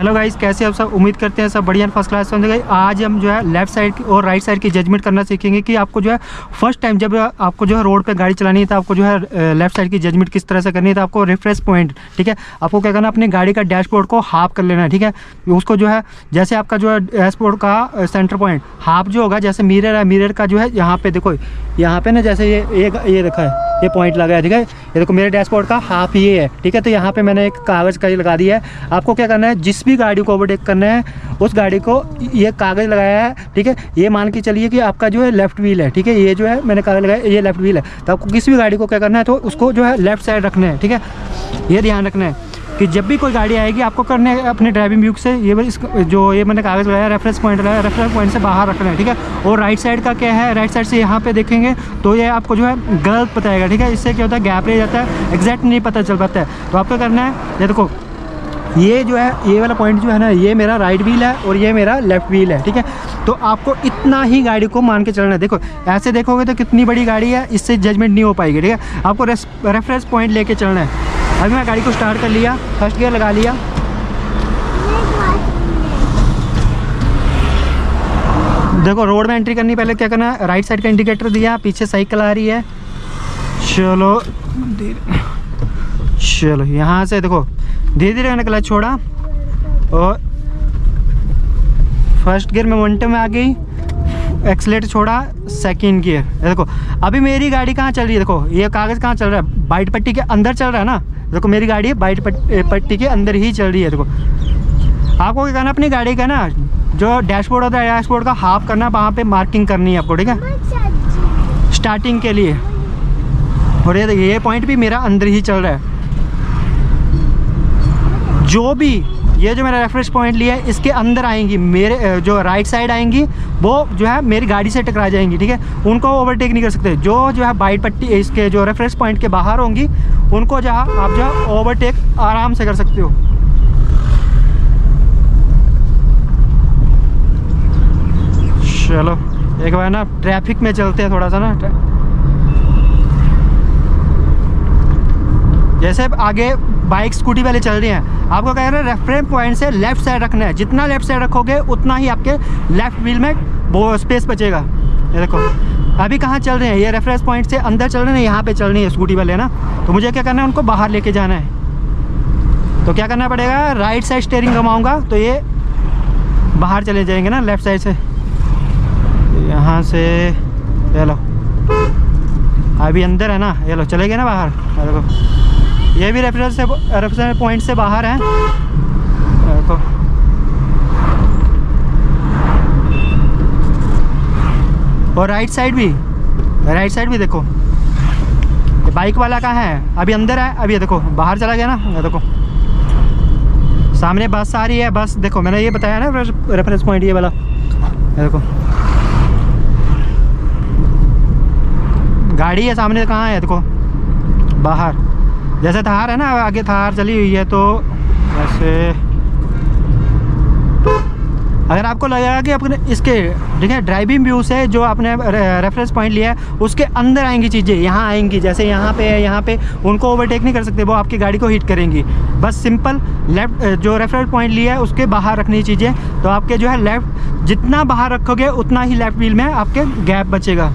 Hello guys, कैसे आप सब? उम्मीद करते हैं सब बढ़िया फर्स्ट क्लास समझे। आज हम जो है लेफ्ट साइड की और राइट साइड की जजमेंट करना सीखेंगे कि आपको जो है फर्स्ट टाइम जब आपको जो है रोड पे गाड़ी चलानी है तो आपको जो है लेफ्ट साइड की जजमेंट किस तरह से करनी है। तो आपको रेफरेंस पॉइंट, ठीक है, आपको क्या करना है, अपनी गाड़ी का डैशबोर्ड को हाफ कर लेना है, ठीक है। उसको जो है जैसे आपका जो है डैशबोर्ड का सेंटर पॉइंट हाफ जो होगा, जैसे मिरर है, मिरर का जो है यहाँ पे देखो, यहाँ पे ना जैसे ये देखा है, ये पॉइंट लगा है, ठीक है। ये देखो मेरे डैशबोर्ड का हाफ ये है, ठीक है। तो यहाँ पे मैंने एक कागज़ का ये लगा दिया है। आपको क्या करना है, जिस भी गाड़ी को ओवरटेक करना है उस गाड़ी को ये कागज़ लगाया है, ठीक है। ये मान के चलिए कि आपका जो है लेफ्ट व्हील है, ठीक है। ये जो है मैंने कागज़ लगाया, ये लेफ्ट व्हील है। तो आपको किसी भी गाड़ी को क्या करना है, तो उसको जो है लेफ्ट साइड रखना है, ठीक है। ये ध्यान रखना है कि जब भी कोई गाड़ी आएगी आपको करने है अपने ड्राइविंग व्यू से जो ये मैंने कागज़ लगाया, रेफरेंस पॉइंट लगाया, रेफरेंस पॉइंट से बाहर रखना है, ठीक है। और राइट साइड का क्या है, राइट साइड से यहाँ पे देखेंगे तो ये आपको जो है गलत बताएगा, ठीक है। इससे क्या होता है, गैप रह जाता है, एग्जैक्ट नहीं पता चल पाता है। तो आपको करना है, ये देखो ये जो है, ये वाला पॉइंट जो है ना, ये मेरा राइट व्हील है और ये मेरा लेफ्ट व्हील है, ठीक है। तो आपको इतना ही गाड़ी को मान के चलना है। देखो ऐसे देखोगे तो कितनी बड़ी गाड़ी है, इससे जजमेंट नहीं हो पाएगी, ठीक है। आपको रेफरेंस पॉइंट लेके चलना है। अभी मैं गाड़ी को स्टार्ट कर लिया, फर्स्ट गियर लगा लिया। देखो रोड में एंट्री करनी, पहले क्या करना है, राइट साइड का इंडिकेटर दिया, पीछे साइकिल आ रही है, चलो चलो यहाँ से देखो धीरे धीरे मैंने क्लच छोड़ा और फर्स्ट गियर में मोमेंटम में आ गई, एक्सीलेटर छोड़ा, सेकंड गियर। देखो अभी मेरी गाड़ी कहाँ चल रही है, देखो ये कागज़ कहाँ चल रहा है, वाइट पट्टी के अंदर चल रहा है ना। देखो मेरी गाड़ी वाइट पट्टी के अंदर ही चल रही है। देखो आपको क्या करना, अपनी गाड़ी का ना जो डैशबोर्ड होता है, डैशबोर्ड का हाफ करना, वहाँ पे मार्किंग करनी है आपको, ठीक है, स्टार्टिंग के लिए। और ये पॉइंट भी मेरा अंदर ही चल रहा है। जो भी ये जो मेरा रेफरेंस पॉइंट लिया है इसके अंदर आएंगी, मेरे जो राइट साइड आएंगी वो जो है मेरी गाड़ी से टकरा जाएंगी, ठीक है। उनको ओवरटेक नहीं कर सकते। जो है वाइट पट्टी इसके जो रेफरेंस पॉइंट के बाहर होंगी उनको जो आप जो है ओवरटेक आराम से कर सकते हो। चलो एक बार ना ट्रैफिक में चलते हैं थोड़ा सा ना, जैसे आगे बाइक स्कूटी वाले चल रही हैं, आपको कह रहे हैं रेफरेंस पॉइंट से लेफ्ट साइड रखना है। जितना लेफ्ट साइड रखोगे उतना ही आपके लेफ्ट व्हील में वो स्पेस बचेगा। ये देखो अभी कहाँ चल रहे हैं, ये रेफरेंस पॉइंट से अंदर चल रहे हैं, यहाँ पे चल रही है स्कूटी वाले ना। तो मुझे क्या करना है, उनको बाहर लेके जाना है। तो क्या करना पड़ेगा, राइट साइड स्टीयरिंग घुमाऊँगा तो ये बाहर चले जाएंगे ना लेफ्ट साइड से। यहाँ से ये लो अभी अंदर है ना, ये लो चले गए ना बाहर। देखो ये भी रेफरेंस पॉइंट से बाहर है। देखो और राइट साइड भी देखो, बाइक वाला कहाँ है, अभी अंदर है, अभी देखो बाहर चला गया ना। देखो सामने बस आ रही है, बस देखो मैंने ये बताया ना रेफरेंस पॉइंट ये वाला। देखो गाड़ी है सामने, कहाँ है, देखो बाहर। जैसे थार है ना, आगे थार चली हुई है, तो वैसे अगर आपको लगेगा कि अपने इसके, ठीक है, ड्राइविंग व्यू से जो आपने रेफरेंस पॉइंट लिया है उसके अंदर आएंगी चीज़ें, यहाँ आएंगी, जैसे यहाँ पे है, यहाँ पे उनको ओवरटेक नहीं कर सकते, वो आपकी गाड़ी को हिट करेंगी। बस सिंपल लेफ्ट जो रेफरेंस पॉइंट लिया है उसके बाहर रखनी चीज़ें, तो आपके जो है लेफ्ट जितना बाहर रखोगे उतना ही लेफ्ट व्हील में आपके गैप बचेगा।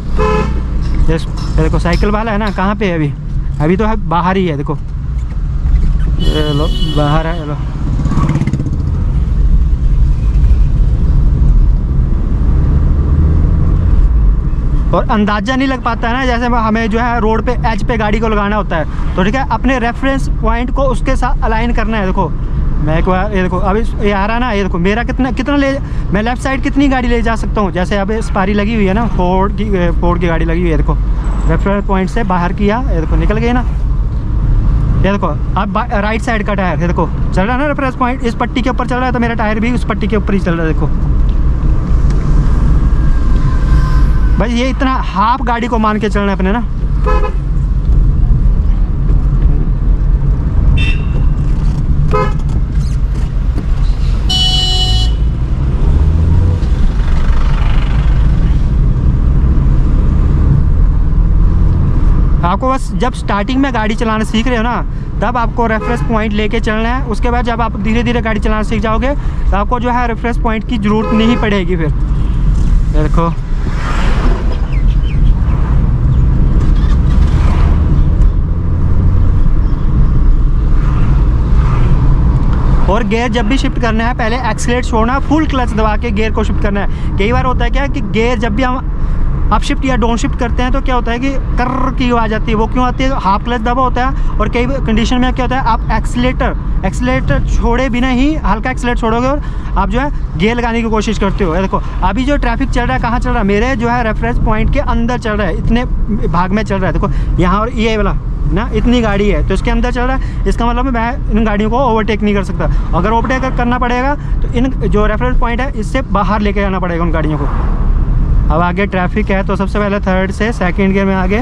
देखो साइकिल वाला है ना, कहाँ पे है अभी तो है बाहर ही है। देखो ये लो बाहर है, लो और अंदाज़ा नहीं लग पाता है ना, जैसे हमें जो है रोड पे एज पे गाड़ी को लगाना होता है। तो ठीक है, अपने रेफरेंस पॉइंट को उसके साथ अलाइन करना है। देखो मैं एक बार ये देखो अभी ये आ रहा है ना, ये देखो मेरा कितना मैं लेफ़्ट साइड कितनी गाड़ी ले जा सकता हूँ। जैसे अभी स्पारी लगी हुई है ना, फोर्ड की गाड़ी लगी हुई है। देखो रेफरेंस पॉइंट से बाहर किया, ये देखो निकल गई ना। ये देखो अब राइट साइड का टायर, ये देखो चल रहा है ना, रेफरेंस पॉइंट इस पट्टी के ऊपर चल रहा है, तो मेरा टायर भी उस पट्टी के ऊपर ही चल रहा है। देखो भाई ये इतना हाफ गाड़ी को मान के चलना है अपने ना। आपको बस जब स्टार्टिंग में गाड़ी चलाना सीख रहे हो ना, तब आपको रेफरेंस पॉइंट लेके चलना है। उसके बाद जब आप धीरे धीरे गाड़ी चलाना सीख जाओगे तो आपको जो है रेफरेंस पॉइंट की ज़रूरत नहीं पड़ेगी। फिर देखो और गियर जब भी शिफ्ट करना है पहले एक्सीलेटर छोड़ना, फुल क्लच दबा के गियर को शिफ्ट करना है। कई बार होता है क्या कि गियर जब भी हम अप शिफ्ट या डाउन शिफ्ट करते हैं तो क्या होता है कि कर की आवाज़ आती है। वो क्यों आती है? हाफ क्लच दबा होता है। और कई कंडीशन में क्या होता है, आप एक्सीलेटर छोड़े बिना ही हल्का एक्सीलेटर छोड़ोगे और आप जो है गियर लगाने की कोशिश करते हो। देखो अभी जो ट्रैफिक चल रहा है कहाँ चल रहा है, मेरे जो है रेफरेंस पॉइंट के अंदर चल रहा है, इतने भाग में चल रहा है। देखो यहाँ और ये वाला ना इतनी गाड़ी है तो इसके अंदर चल रहा है। इसका मतलब मैं इन गाड़ियों को ओवरटेक नहीं कर सकता। अगर ओवरटेक करना पड़ेगा तो इन जो रेफरेंस पॉइंट है इससे बाहर लेके जाना पड़ेगा उन गाड़ियों को। अब आगे ट्रैफिक है तो सबसे पहले थर्ड से सेकंड गियर में आगे,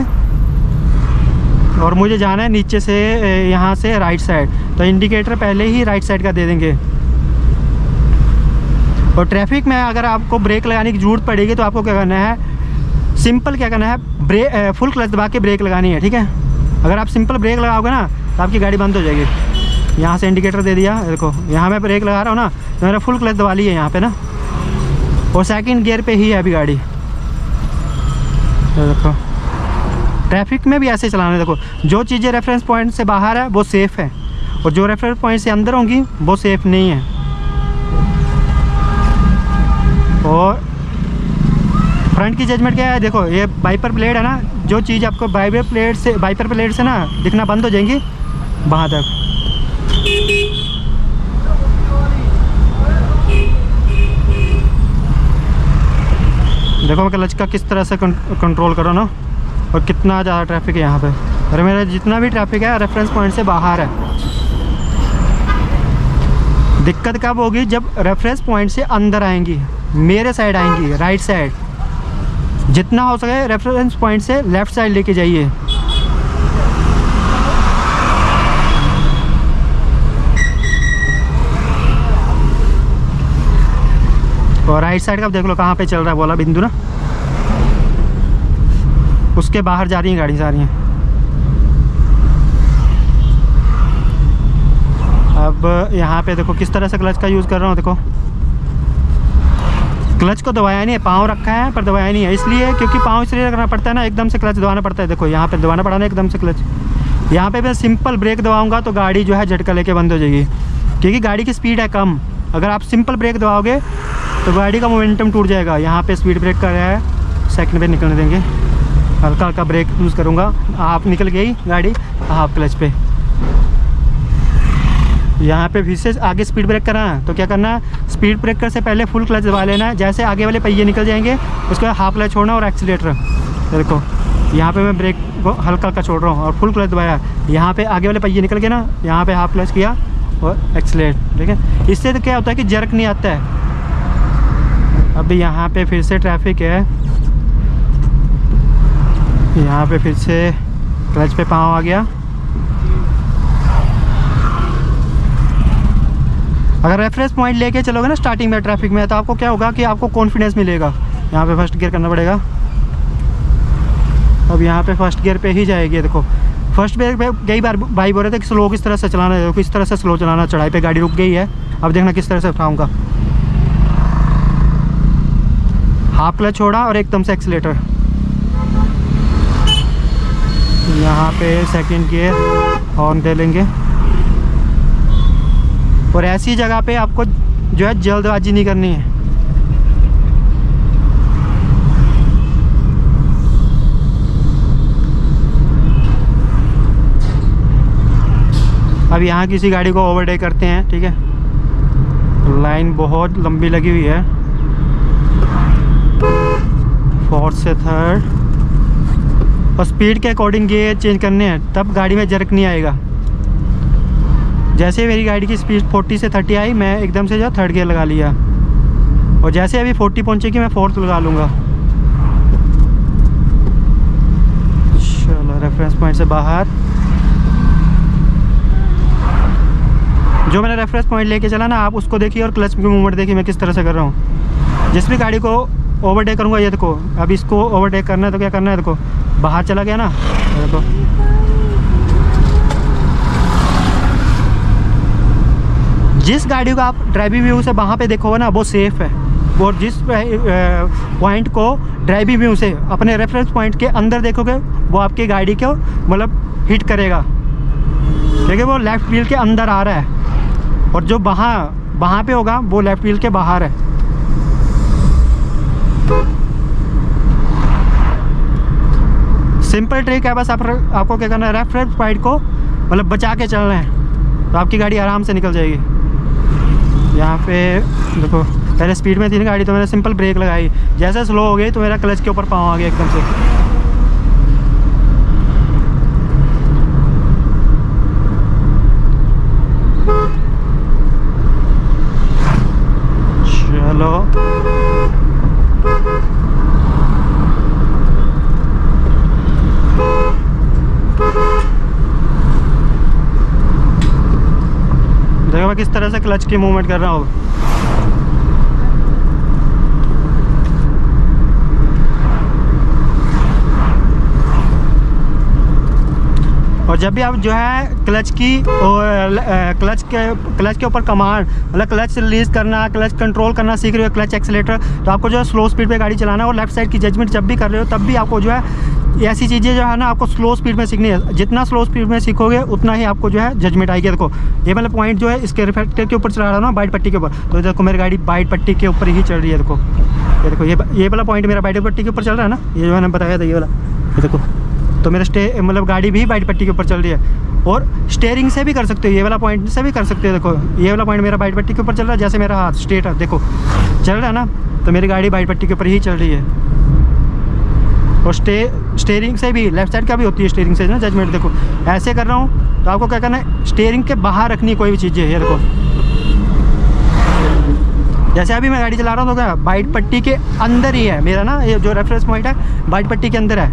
और मुझे जाना है नीचे से यहाँ से राइट साइड, तो इंडिकेटर पहले ही राइट साइड का दे देंगे। और ट्रैफिक में अगर आपको ब्रेक लगाने की ज़रूरत पड़ेगी तो आपको क्या करना है, सिंपल क्या करना है, फुल क्लच दबा के ब्रेक लगानी है। ठीक है, अगर आप सिंपल ब्रेक लगाओगे ना तो आपकी गाड़ी बंद हो जाएगी। यहाँ से इंडिकेटर दे दिया, देखो यहाँ मैं ब्रेक लगा रहा हूँ ना तो मैंने फुल क्लच दबा ली है यहाँ पे ना, और सेकंड गियर पे ही है अभी गाड़ी। देखो ट्रैफिक में भी ऐसे चलाना है। देखो जो चीज़ें रेफरेंस पॉइंट से बाहर है वो सेफ़ है, और जो रेफरेंस पॉइंट से अंदर होंगी वो सेफ़ नहीं है। और फ्रंट की जजमेंट क्या है, देखो ये वाइपर प्लेट है ना, जो चीज़ आपको वाइपर प्लेट से ना दिखना बंद हो जाएंगी वहाँ तक। देखो मैं क्लच का किस तरह से कंट्रोल करो ना, और कितना ज़्यादा ट्रैफिक है यहाँ पे। अरे मेरा जितना भी ट्रैफिक है रेफरेंस पॉइंट से बाहर है। दिक्कत कब होगी, जब रेफरेंस पॉइंट से अंदर आएंगी, मेरे साइड आएंगी, राइट साइड। जितना हो सके रेफरेंस पॉइंट से लेफ़्ट साइड लेके जाइए। और राइट साइड का देख लो कहाँ पे चल रहा है बोला बिंदु ना, उसके बाहर जा रही हैं गाड़ी सारी हैं। अब यहाँ पे देखो किस तरह से क्लच का यूज़ कर रहा हूँ। देखो क्लच को दबाया नहीं है, पाँव रखा है पर दबाया नहीं है, इसलिए क्योंकि पाँव इसलिए रखना पड़ता है ना, एकदम से क्लच दबाना पड़ता है। देखो यहाँ पे दबाना पड़ा ना एकदम से क्लच। यहाँ पे मैं सिंपल ब्रेक दबाऊंगा तो गाड़ी जो है झटका लेके बंद हो जाएगी, क्योंकि गाड़ी की स्पीड है कम। अगर आप सिंपल ब्रेक दबाओगे तो गाड़ी का मोमेंटम टूट जाएगा। यहाँ पे स्पीड ब्रेक कर रहा है, सेकंड पे निकलने देंगे, हल्का हल्का ब्रेक यूज़ करूँगा। आप निकल गई गाड़ी हाफ क्लच पे। यहाँ पे फिर से आगे स्पीड ब्रेक करना है तो क्या करना है, स्पीड ब्रेकर से पहले फुल क्लच दबा लेना है। जैसे आगे वाले पहिए निकल जाएंगे उसके बाद हाफ क्लच छोड़ना और एक्सीलेटर। देखो यहाँ पे मैं ब्रेक को हल्का हल्का छोड़ रहा हूँ और फुल क्लच दबाया। यहाँ पे आगे वाले पहिए निकल गए ना, यहाँ पे हाफ क्लच किया और एक्सीलेट। ठीक है, इससे तो क्या होता है कि जर्क नहीं आता है। अभी यहाँ पे फिर से ट्रैफिक है, यहाँ पे फिर से क्लच पे पाँव आ गया। अगर रेफरेंस पॉइंट लेके चलोगे ना स्टार्टिंग में ट्रैफिक में, तो आपको क्या होगा कि आपको कॉन्फिडेंस मिलेगा। यहाँ पे फर्स्ट गियर करना पड़ेगा। अब यहाँ पे फर्स्ट गियर पे ही जाएगी। देखो फर्स्ट गियर पे कई बार भाई बोल रहे थे कि स्लो किस तरह से चलाना है, किस तरह से स्लो चलाना। चढ़ाई पे गाड़ी रुक गई है, अब देखना किस तरह से उठाऊँगा। हाफ क्लच छोड़ा और एकदम से एक्सीलेटर। यहाँ पे सेकंड गियर हॉर्न दे लेंगे। और ऐसी जगह पे आपको जो है जल्दबाजी नहीं करनी है। अब यहाँ किसी गाड़ी को ओवरटेक करते हैं। ठीक है, लाइन बहुत लंबी लगी हुई है, फोर्थ से थर्ड, और स्पीड के अकॉर्डिंग गियर चेंज करने हैं, तब गाड़ी में जर्क नहीं आएगा। जैसे मेरी गाड़ी की स्पीड 40 से 30 आई, मैं एकदम से जो थर्ड गियर लगा लिया, और जैसे अभी 40 पहुंचेगी मैं फोर्थ लगा लूँगा। चलो रेफरेंस पॉइंट से बाहर। जो मैंने रेफरेंस पॉइंट लेके चला ना, आप उसको देखिए और क्लच की मूवमेंट देखिए मैं किस तरह से कर रहा हूँ। जिस भी गाड़ी को ओवरटेक करूँगा, ये देखो अब इसको ओवरटेक करना है तो क्या करना है, देखो बाहर चला गया ना, देखो जिस गाड़ी को आप ड्राइविंग व्यू से वहाँ पे देखोगे ना वो सेफ़ है, और जिस पॉइंट को ड्राइविंग व्यू से अपने रेफरेंस पॉइंट के अंदर देखोगे वो आपकी गाड़ी को मतलब हिट करेगा। देखिए वो लेफ़्ट व्हील के अंदर आ रहा है, और जो वहाँ पे होगा वो लेफ़्ट व्हील के बाहर है। सिंपल ट्रिक है, बस आपको क्या करना है, रेफरेंस पॉइंट को मतलब बचा के चलना है, तो आपकी गाड़ी आराम से निकल जाएगी। यहाँ पे देखो पहले स्पीड में थी ना गाड़ी, तो मैंने सिंपल ब्रेक लगाई, जैसे स्लो हो गई तो मेरा क्लच के ऊपर पाँव आ गया एकदम से। चलो देखो मैं किस तरह से क्लच की मूवमेंट कर रहा हूँ। और जब भी आप जो है क्लच के ऊपर कमांड मतलब क्लच रिलीज़ करना, क्लच कंट्रोल करना सीख रहे हो, क्लच एक्सीलेटर, तो आपको जो है स्लो स्पीड पे गाड़ी चलाना है। और लेफ्ट साइड की जजमेंट जब भी कर रहे हो तब भी आपको जो है ऐसी चीज़ें जो है ना आपको स्लो स्पीड में सीखनी है। जितना स्लो स्पीड में सीखोगे उतना ही आपको जो है जजमेंट आएगी। देखो ये मतलब पॉइंट जो है इसके रिफ्लेक्टर के ऊपर चला रहा हूँ ना, वाइट पट्टी के ऊपर, तो देखो मेरी गाड़ी वाइट पट्टी के ऊपर ही चल रही है। देखो ये वाला पॉइंट मेरा वाइट पट्टी के ऊपर चल रहा है ना, ये जो मैंने बताया था ये वाला, ये देखो, तो मेरा मतलब गाड़ी भी वाइट पट्टी के ऊपर चल रही है। और स्टीयरिंग से भी कर सकते हो, ये वाला पॉइंट से भी कर सकते हो। देखो ये वाला पॉइंट मेरा वाइट पट्टी के ऊपर चल रहा है, जैसे मेरा हाथ स्ट्रेट है देखो चल रहा है ना, तो मेरी गाड़ी वाइट पट्टी के ऊपर ही चल रही है। और स्टीयरिंग से भी, लेफ्ट साइड का भी होती है स्टीयरिंग से ना जजमेंट। देखो ऐसे कर रहा हूँ तो आपको क्या करना है, स्टीयरिंग के बाहर रखनी है कोई भी चीज़ है। ये देखो जैसे अभी मैं गाड़ी चला रहा हूँ तो क्या वाइट पट्टी के अंदर ही है मेरा ना, ये जो रेफरेंस पॉइंट है वाइट पट्टी के अंदर है।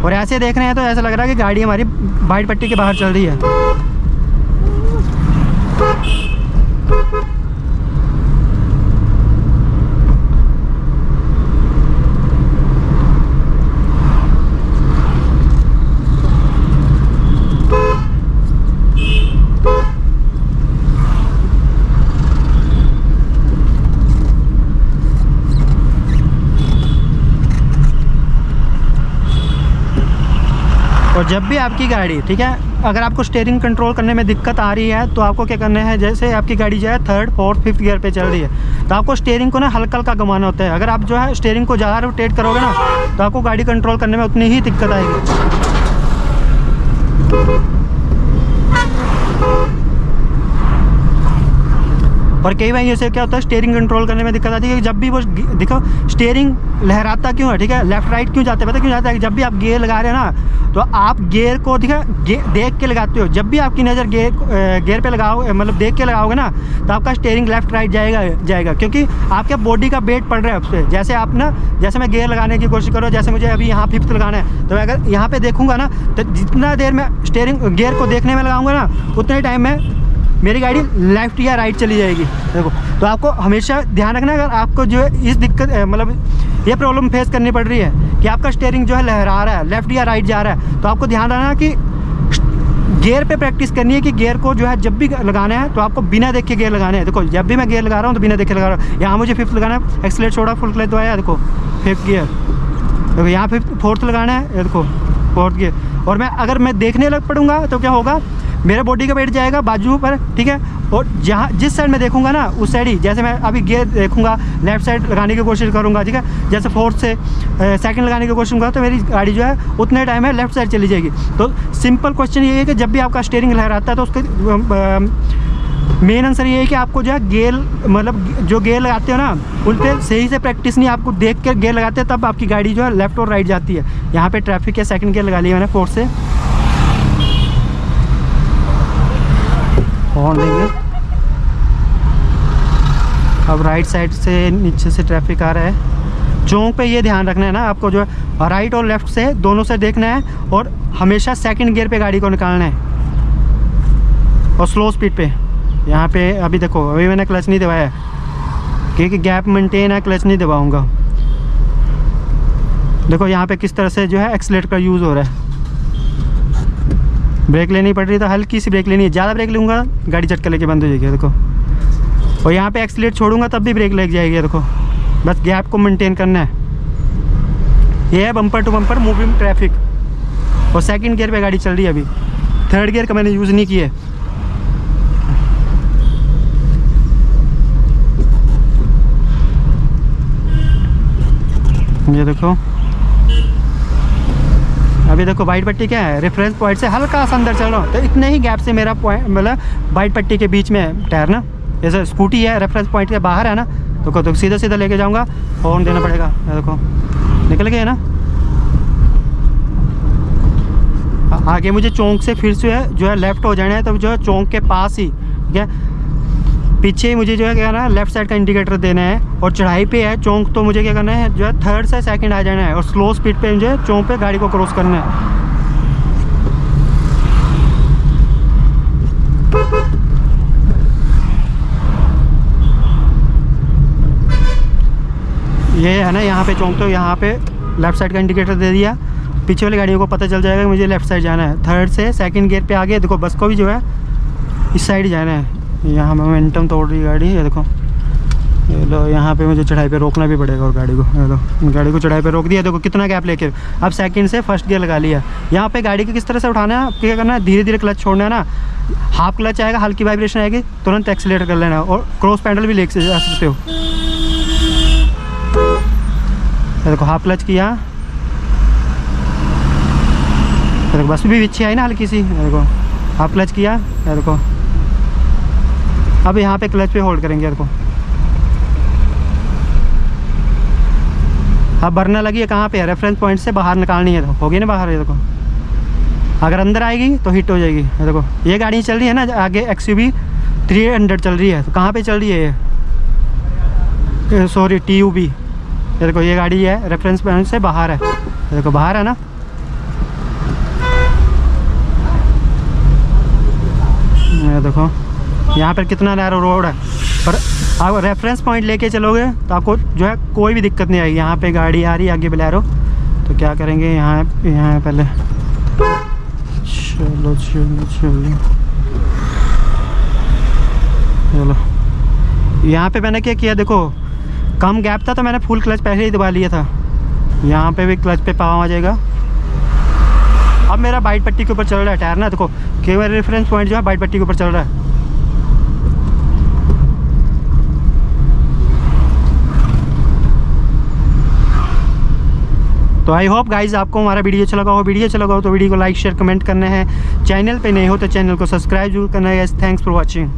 और ऐसे देख रहे हैं तो ऐसा लग रहा है कि गाड़ी हमारी वाइट पट्टी के बाहर चल रही है। और जब भी आपकी गाड़ी, ठीक है, अगर आपको स्टीयरिंग कंट्रोल करने में दिक्कत आ रही है तो आपको क्या करना है, जैसे आपकी गाड़ी जो है 3rd, 4th, 5th गियर पे चल रही है तो आपको स्टीयरिंग को ना हल्का हल्का घुमाना होता है। अगर आप जो है स्टीयरिंग को ज़्यादा रोटेट करोगे ना तो आपको गाड़ी कंट्रोल करने में उतनी ही दिक्कत आएगी। और कई बार ऐसे क्या होता है, स्टीयरिंग कंट्रोल करने में दिक्कत आती है कि जब भी वो देखो स्टीयरिंग लहराता क्यों है, ठीक है, लेफ्ट राइट क्यों जाते हैं, पता क्यों जाता है कि जब भी आप गियर लगा रहे हैं ना तो आप गियर को देख के लगाते हो। जब भी आपकी नज़र गियर पे लगाओगे, मतलब देख के लगाओगे ना, तो आपका स्टीयरिंग लेफ्ट राइट जाएगा क्योंकि आपके बॉडी का वेट पड़ रहा है उस पर। जैसे आप ना, जैसे मैं गियर लगाने की कोशिश करो, जैसे मुझे अभी यहाँ 5th लगाना है तो मैं अगर यहाँ पे देखूँगा ना तो जितना देर मैं स्टीयरिंग गियर को देखने में लगाऊंगा ना उतने टाइम में मेरी गाड़ी लेफ़्ट या राइट चली जाएगी। देखो तो आपको हमेशा ध्यान रखना, अगर आपको जो है इस दिक्कत मतलब ये प्रॉब्लम फेस करनी पड़ रही है कि आपका स्टीयरिंग जो है लहरा रहा है, लेफ़्ट या राइट जा रहा है, तो आपको ध्यान रखना कि गियर पे प्रैक्टिस करनी है कि गियर को जो है जब भी लगाना है तो आपको बिना देख के गियर लगाना है। देखो जब भी मैं गियर लगा रहा हूँ तो बिना देख के लगा रहा हूँ। यहाँ मुझे 5th लगाना है, एक्सीलेटर छोड़ा, फुल क्लच दबाया, देखो 5th गियर, देखो यहाँ 4th लगाना है, देखो 4th गियर। और अगर मैं देखने लग पड़ूंगा तो क्या होगा, मेरा बॉडी का वेट जाएगा बाजू पर, ठीक है, और जिस साइड में देखूंगा ना उस साइड ही, जैसे मैं अभी गियर देखूंगा लेफ्ट साइड लगाने की कोशिश करूंगा, ठीक है, जैसे 4th से 2nd लगाने की कोशिश करूँगा तो मेरी गाड़ी जो है उतने टाइम में लेफ्ट साइड चली जाएगी। तो सिंपल क्वेश्चन ये है कि जब भी आपका स्टीयरिंग लहराता है तो उसके मेन आंसर ये है कि आपको जो है गियर, मतलब जो गियर लगाते हो ना उन पर सही से प्रैक्टिस नहीं, आपको देख कर गियर लगाते हैं तब आपकी गाड़ी जो है लेफ्ट और राइट जाती है। यहाँ पे ट्रैफिक है, 2nd गियर लगा लिया मैंने 4th से, हॉर्न देंगे। अब राइट साइड से नीचे से ट्रैफिक आ रहा है। चौक पे ये ध्यान रखना है ना आपको, जो है राइट और लेफ़्ट से दोनों से देखना है और हमेशा 2nd गियर पे गाड़ी को निकालना है और स्लो स्पीड पे। यहाँ पे अभी देखो, अभी मैंने क्लच नहीं दबाया क्योंकि गैप मेंटेन है, क्लच नहीं दबाऊँगा। देखो यहाँ पे किस तरह से जो है एक्सीलेटर का यूज़ हो रहा है। ब्रेक लेनी पड़ रही है तो हल्की सी ब्रेक लेनी है, ज़्यादा ब्रेक लूँगा गाड़ी झटका लेके बंद हो जाएगी। देखो और यहाँ पे एक्सीलेटर छोड़ूंगा तब भी ब्रेक लग जाएगी, देखो। बस गैप को मेंटेन करना है। ये है bumper to bumper moving traffic. और सेकंड गियर पे गाड़ी चल रही है अभी, थर्ड गियर का मैंने यूज़ नहीं किया है। ये देखो, अभी देखो वाइट पट्टी क्या है, रेफरेंस पॉइंट से हल्का सा अंदर चल रहा हूँ, तो इतने ही गैप से मेरा पॉइंट मतलब वाइट पट्टी के बीच में टायर ना, जैसे स्कूटी है रेफरेंस पॉइंट के बाहर है ना, तो सीधा सीधा लेके जाऊँगा, हॉर्न देना पड़ेगा। ये देखो निकल गए ना। आगे मुझे चौंक से फिर से जो है लेफ़्ट हो जाना है, तो जो है चौंक के पास ही, ठीक है, पीछे ही मुझे जो है क्या करना है, लेफ्ट साइड का इंडिकेटर देना है। और चढ़ाई पे है चौंक, तो मुझे क्या करना है, जो है थर्ड से सेकंड आ जाना है। और स्लो स्पीड पे जो है चौंक पे गाड़ी को क्रॉस करना है। ये है ना यहाँ पे चौंक, तो यहाँ पे लेफ्ट साइड का इंडिकेटर दे दिया, पीछे वाली गाड़ियों को पता चल जाएगा कि मुझे लेफ्ट साइड जाना है। थर्ड से सेकंड गियर पे आगे देखो, बस को भी जो है इस साइड जाना है। यहाँ मोमेंटम तोड़ रही गाड़ी, ये देखो, ये लो, यहाँ पे मुझे चढ़ाई पे रोकना भी पड़ेगा। और गाड़ी को, ये लो, गाड़ी को चढ़ाई पे रोक दिया, देखो कितना गैप लेके अब सेकंड से फर्स्ट गियर लगा लिया। यहाँ पे गाड़ी को किस तरह से उठाना है, क्या करना है, धीरे धीरे क्लच छोड़ना है ना, हाफ क्लच आएगा, हल्की वाइब्रेशन आएगी, तुरंत एक्सीलेटर कर लेना। और क्रॉस पैडल भी ले सकते हो। देखो हाफ क्लच किया, देखो बस भी पीछे आई ना हल्की सी, देखो हाफ क्लच किया, देखो अब यहाँ पे क्लच पे होल्ड करेंगे, देखो अब बरना लगी है, कहाँ पे है, रेफरेंस पॉइंट से बाहर निकालनी है, तो होगी ना बाहर। ये देखो अगर अंदर आएगी तो हिट हो जाएगी। ये देखो ये गाड़ी चल रही है ना आगे, XUV 300 चल रही है, तो कहाँ पे चल रही है ये, सॉरी TUV। ये देखो ये गाड़ी है रेफरेंस पॉइंट से बाहर है, ये देखो बाहर है ना। ये देखो यहाँ पर कितना नैरो रोड है, पर आप रेफरेंस पॉइंट लेके चलोगे तो आपको जो है कोई भी दिक्कत नहीं आएगी। यहाँ पे गाड़ी आ रही है आगे बोलेरो, तो क्या करेंगे, यहाँ पहले चलो चलो चलो चलो। यहाँ पे मैंने क्या किया, देखो कम गैप था तो मैंने फुल क्लच पहले ही दबा लिया था। यहाँ पे भी क्लच पे पाँव आ जाएगा। अब मेरा वाइट पट्टी के ऊपर चल रहा है टायर ना, देखो केवल रेफरेंस पॉइंट जो है वाइट पट्टी के ऊपर चल रहा है। तो आई होप गाइज आपको हमारा वीडियो अच्छा लगा हो। वीडियो अच्छा लगा हो तो वीडियो को लाइक शेयर कमेंट करना है। चैनल पे नए हो तो चैनल को सब्सक्राइब जरूर करना है। Thanks for watching.